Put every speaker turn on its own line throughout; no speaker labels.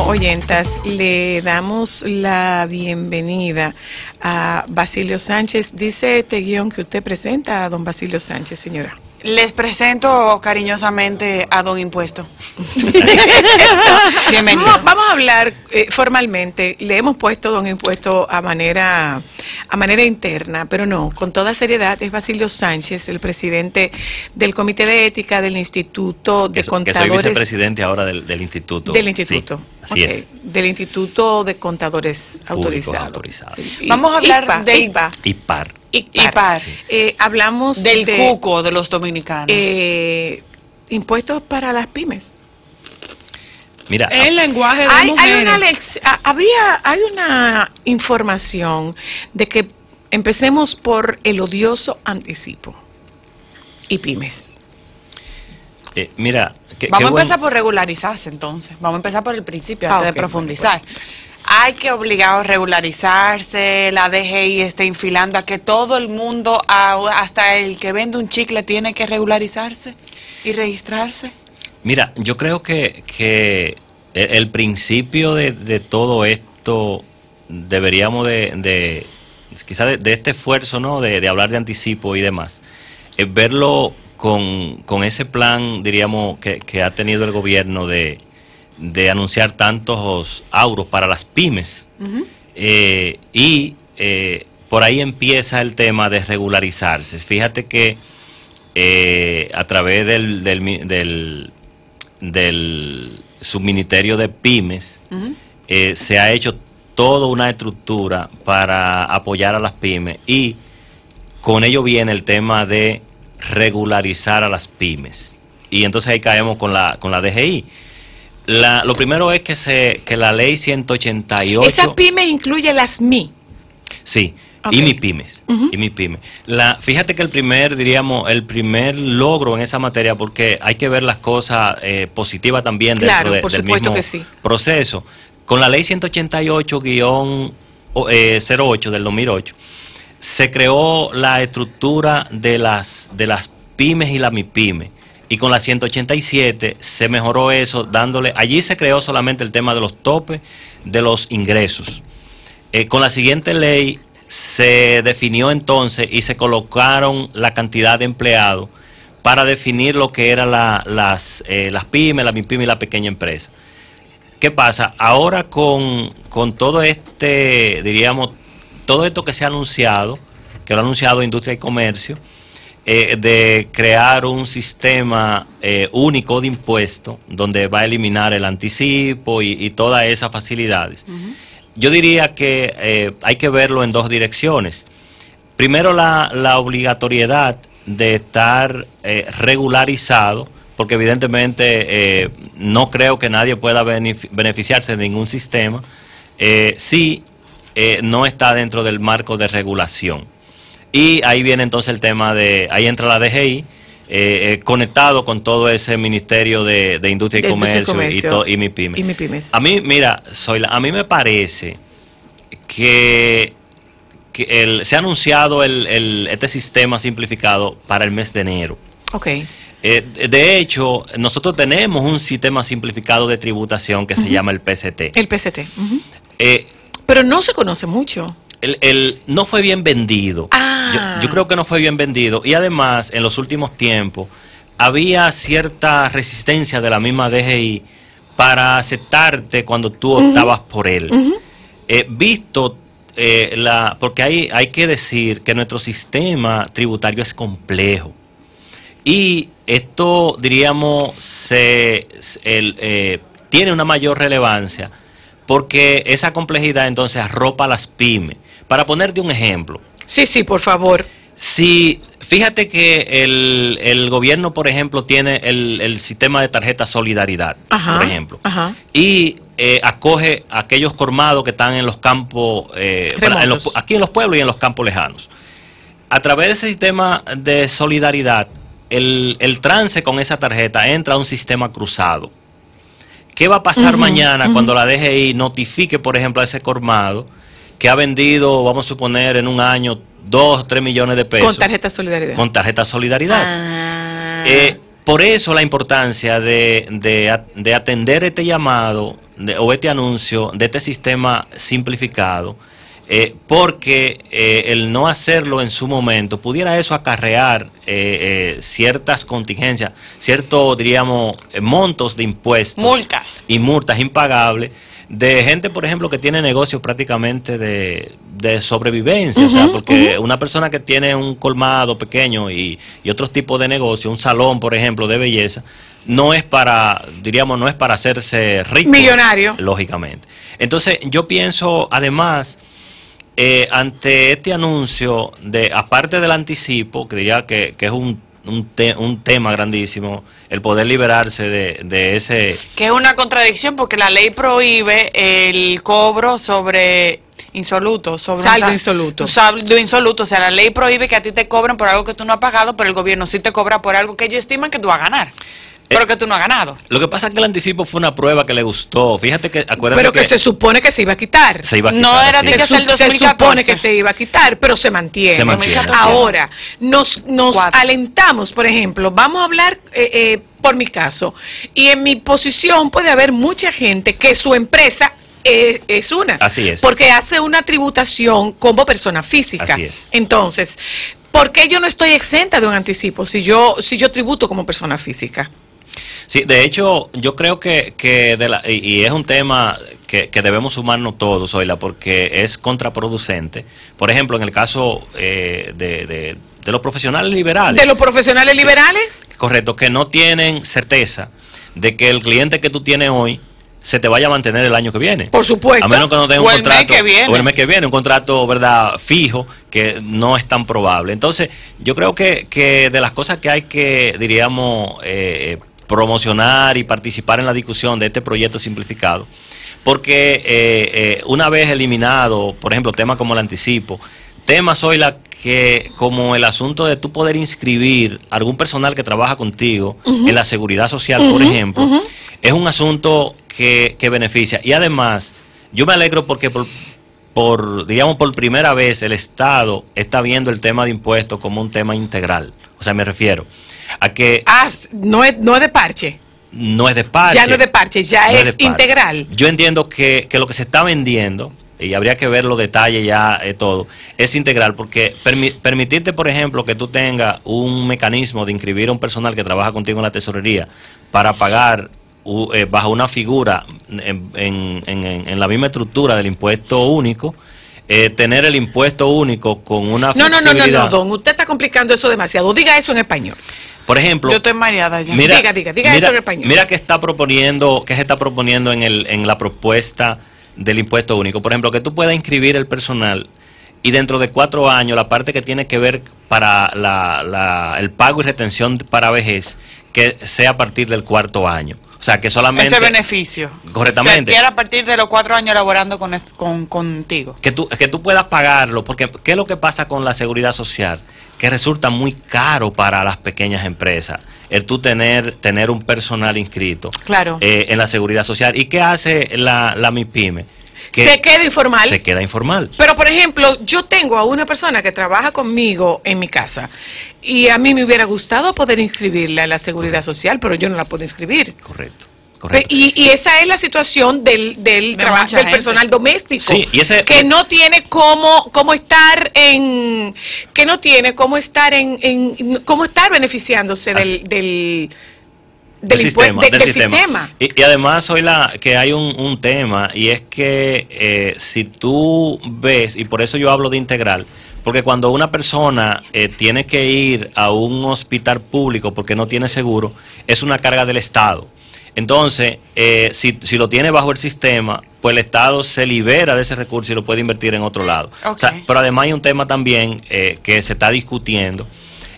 oyentas, le damos la bienvenida a Basilio Sánchez. Dice este guión que usted presenta a don Basilio Sánchez, señora.
Les presento cariñosamente a Don Impuesto. Bienvenido.
Vamos a hablar formalmente. Le hemos puesto Don Impuesto a manera interna, pero no, con toda seriedad. Es Basilio Sánchez, el presidente del Comité de Ética del Instituto de Contadores.
Que soy vicepresidente ahora del Instituto.
Del Instituto.
Sí, así es.
Del Instituto de Contadores Autorizados.
Vamos a hablar del
IPAR.
IPAR.
Sí. Hablamos
del cuco de los dominicanos.
Impuestos para las pymes.
Mira,
el lenguaje de mujeres.
Hay una información de que empecemos por el odioso anticipo y pymes.
Mira,
vamos a empezar por regularizarse entonces. Vamos a empezar por el principio antes de profundizar. Hay que obligar a regularizarse, la DGI está infilando a que todo el mundo, hasta el que vende un chicle, tiene que regularizarse y registrarse.
Mira, yo creo que el principio de todo esto deberíamos quizás de este esfuerzo, ¿no? De hablar de anticipo y demás, es verlo con ese plan, diríamos, que ha tenido el gobierno de anunciar tantos auros para las pymes. Por ahí empieza el tema de regularizarse. Fíjate que a través del subministerio de pymes se ha hecho toda una estructura para apoyar a las pymes, y con ello viene el tema de regularizar a las pymes, y entonces ahí caemos con la DGI. Lo primero es que la ley 188...
Esa pyme incluye las MI.
Sí,
okay.
Y mi pymes. Y mi pyme. Fíjate que el primer logro en esa materia, porque hay que ver las cosas positivas también dentro del mismo proceso. Con la ley 188-08 del 2008, se creó la estructura de las pymes y la MIPYME. Y con la 187 se mejoró eso, allí se creó solamente el tema de los topes de los ingresos. Con la siguiente ley se definió entonces y se colocaron la cantidad de empleados para definir lo que eran las pymes, la MIPYME y la pequeña empresa. ¿Qué pasa? Ahora con todo todo esto que se ha anunciado, que lo ha anunciado Industria y Comercio, de crear un sistema único de impuestos donde va a eliminar el anticipo y todas esas facilidades. Yo diría que hay que verlo en dos direcciones. Primero, la obligatoriedad de estar regularizado, porque evidentemente no creo que nadie pueda beneficiarse de ningún sistema si no está dentro del marco de regulación. Y ahí viene entonces el tema ahí entra la DGI, conectado con todo ese Ministerio de Industria y Comercio y MIPYME. A mí, mira, a mí me parece que se ha anunciado este sistema simplificado para el mes de enero.
Okay.
De hecho, nosotros tenemos un sistema simplificado de tributación que se llama el PCT.
El PCT. Pero no se conoce mucho.
No fue bien vendido. Yo creo que no fue bien vendido, y además en los últimos tiempos había cierta resistencia de la misma DGI para aceptarte cuando tú optabas por él. Porque hay que decir que nuestro sistema tributario es complejo, y esto, diríamos, tiene una mayor relevancia porque esa complejidad entonces arropa a las pymes. Para ponerte un ejemplo.
Sí, por favor.
Sí, fíjate que el gobierno, por ejemplo, tiene el sistema de tarjeta Solidaridad, por ejemplo, y acoge a aquellos colmados que están en los campos, aquí en los pueblos y en los campos lejanos. A través de ese sistema de solidaridad, el trance con esa tarjeta entra a un sistema cruzado. ¿Qué va a pasar mañana cuando la DGI notifique, por ejemplo, a ese colmado que ha vendido, vamos a suponer, en un año 2 o 3 millones de pesos?
Con tarjeta Solidaridad.
Con tarjeta Solidaridad. por eso la importancia de atender este llamado o este anuncio de este sistema simplificado, porque el no hacerlo en su momento pudiera eso acarrear ciertas contingencias, ciertos, diríamos, montos de impuestos.
Multas.
Y multas impagables de gente, por ejemplo, que tiene negocios prácticamente de sobrevivencia, o sea, porque una persona que tiene un colmado pequeño y otros tipos de negocio, un salón, por ejemplo, de belleza, no es para, diríamos, no es para hacerse rico.
Millonario.
Lógicamente. Entonces, yo pienso, además, ante este anuncio, aparte del anticipo, que diría que es un tema grandísimo, el poder liberarse de ese...
Que es una contradicción porque la ley prohíbe el cobro sobre insoluto, sobre
saldo insoluto.
Saldo insoluto, o sea, la ley prohíbe que a ti te cobren por algo que tú no has pagado, pero el gobierno sí te cobra por algo que ellos estiman que tú vas a ganar. Pero que tú no has ganado.
Lo que pasa es que el anticipo fue una prueba que le gustó. Fíjate que, acuérdate
pero que se supone que se iba a quitar.
Se iba a quitar.
No era de que hasta el 2014.
Se supone que se iba a quitar, pero se mantiene.
Se mantiene.
Ahora, nos alentamos, por ejemplo, vamos a hablar por mi caso, y en mi posición puede haber mucha gente que su empresa es una.
Así es.
Porque hace una tributación como persona física.
Así es.
Entonces, ¿por qué yo no estoy exenta de un anticipo si yo tributo como persona física?
Sí, de hecho, yo creo que y es un tema que debemos sumarnos todos, Zoila, porque es contraproducente. Por ejemplo, en el caso de los profesionales liberales.
¿De los profesionales liberales?
Correcto, que no tienen certeza de que el cliente que tú tienes hoy se te vaya a mantener el año que viene.
Por supuesto.
A menos que no tenga un contrato.
O
el mes que viene, un contrato, ¿verdad?, fijo, que no es tan probable. Entonces, yo creo que de las cosas que hay que, diríamos, promocionar y participar en la discusión de este proyecto simplificado, porque una vez eliminado, por ejemplo, temas como el anticipo, temas hoy que como el asunto de tú poder inscribir a algún personal que trabaja contigo en la seguridad social, por ejemplo, es un asunto que beneficia. Y además, yo me alegro porque diríamos, por primera vez el Estado está viendo el tema de impuestos como un tema integral. O sea, me refiero a que...
no es de parche.
No es de parche.
Ya no es de parche, ya es integral.
Yo entiendo que lo que se está vendiendo, y habría que ver los detalles ya, todo, es integral, porque permitirte, por ejemplo, que tú tengas un mecanismo de inscribir a un personal que trabaja contigo en la tesorería para pagar bajo una figura en la misma estructura del impuesto único, tener el impuesto único con una flexibilidad.
No, don, usted está complicando eso demasiado. Diga eso en español.
Por ejemplo,
yo estoy mareada ya.
Diga eso en español.
Mira que se está proponiendo en la propuesta del impuesto único. Por ejemplo, que tú puedas inscribir el personal y dentro de 4 años la parte que tiene que ver para el pago y retención para vejez, que sea a partir del 4.o año. O sea, que solamente...
Ese beneficio.
Correctamente.
Se adquiere a partir de los 4 años laborando contigo.
Que tú puedas pagarlo, porque ¿qué es lo que pasa con la seguridad social? Que resulta muy caro para las pequeñas empresas el tú tener un personal inscrito,
claro,
en la seguridad social. ¿Y qué hace la MIPYME? Que
se queda informal.
Se queda informal.
Pero, por ejemplo, yo tengo a una persona que trabaja conmigo en mi casa y a mí me hubiera gustado poder inscribirla en la seguridad social, pero yo no la puedo inscribir.
Correcto.
Y esa es la situación del trabajo del personal doméstico,
sí,
que no tiene cómo estar beneficiándose del sistema.
Y además hoy que hay un tema, y es que si tú ves, y por eso yo hablo de integral, porque cuando una persona tiene que ir a un hospital público porque no tiene seguro, es una carga del Estado. Entonces, si lo tiene bajo el sistema, pues el Estado se libera de ese recurso y lo puede invertir en otro lado.
Okay.
O sea, pero además hay un tema también que se está discutiendo,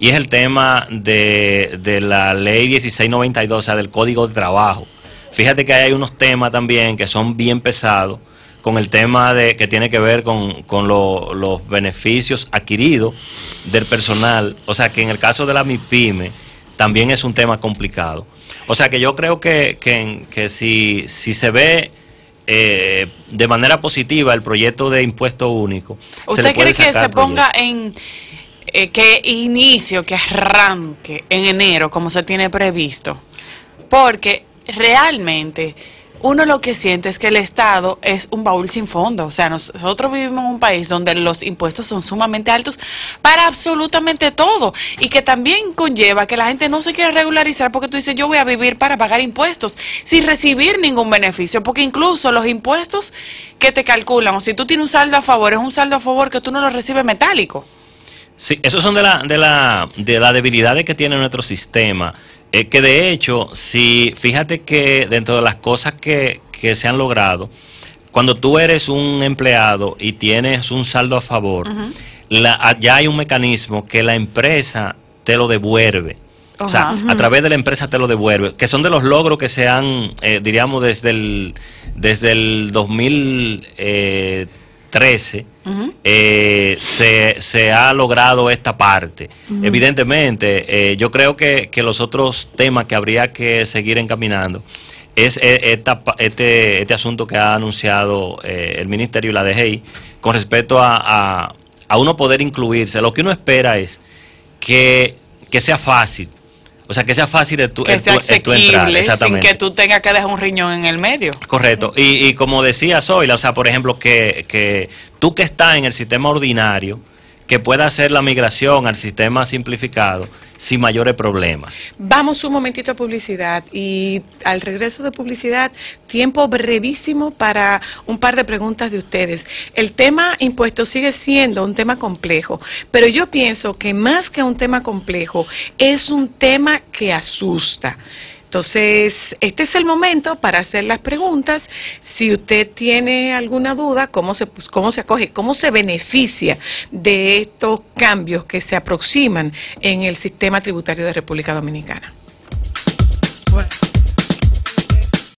y es el tema de la ley 1692, o sea, del Código de Trabajo. Fíjate que hay unos temas también que son bien pesados, con el tema que tiene que ver con los beneficios adquiridos del personal. O sea, que en el caso de la MIPYME también es un tema complicado. O sea, que yo creo que si se ve de manera positiva el proyecto de impuesto único,
¿usted cree que se ponga que arranque en enero como se tiene previsto, porque realmente uno lo que siente es que el Estado es un baúl sin fondo. O sea, nosotros vivimos en un país donde los impuestos son sumamente altos para absolutamente todo, y que también conlleva que la gente no se quiere regularizar porque tú dices, yo voy a vivir para pagar impuestos sin recibir ningún beneficio, porque incluso los impuestos que te calculan, o si tú tienes un saldo a favor, es un saldo a favor que tú no lo recibes metálico.
Sí, esos son de las debilidades que tiene nuestro sistema. Que de hecho, si fíjate que dentro de las cosas que se han logrado, cuando tú eres un empleado y tienes un saldo a favor, ya hay un mecanismo que la empresa te lo devuelve. O sea, a través de la empresa te lo devuelve, que son de los logros que se han, diríamos, desde el 2013, se ha logrado esta parte. Evidentemente, yo creo que los otros temas que habría que seguir encaminando es este asunto que ha anunciado el Ministerio y la DGI con respecto a uno poder incluirse. Lo que uno espera es que sea fácil. O sea, que sea fácil
que sea asequible, sin que tú tengas que dejar un riñón en el medio.
Correcto. Y como decía Zoila, o sea, por ejemplo, que tú que estás en el sistema ordinario, que pueda hacer la migración al sistema simplificado sin mayores problemas.
Vamos un momentito a publicidad, y al regreso de publicidad, tiempo brevísimo para un par de preguntas de ustedes. El tema impuestos sigue siendo un tema complejo, pero yo pienso que más que un tema complejo, es un tema que asusta. Entonces, este es el momento para hacer las preguntas. Si usted tiene alguna duda, cómo se acoge, cómo se beneficia de estos cambios que se aproximan en el sistema tributario de República Dominicana.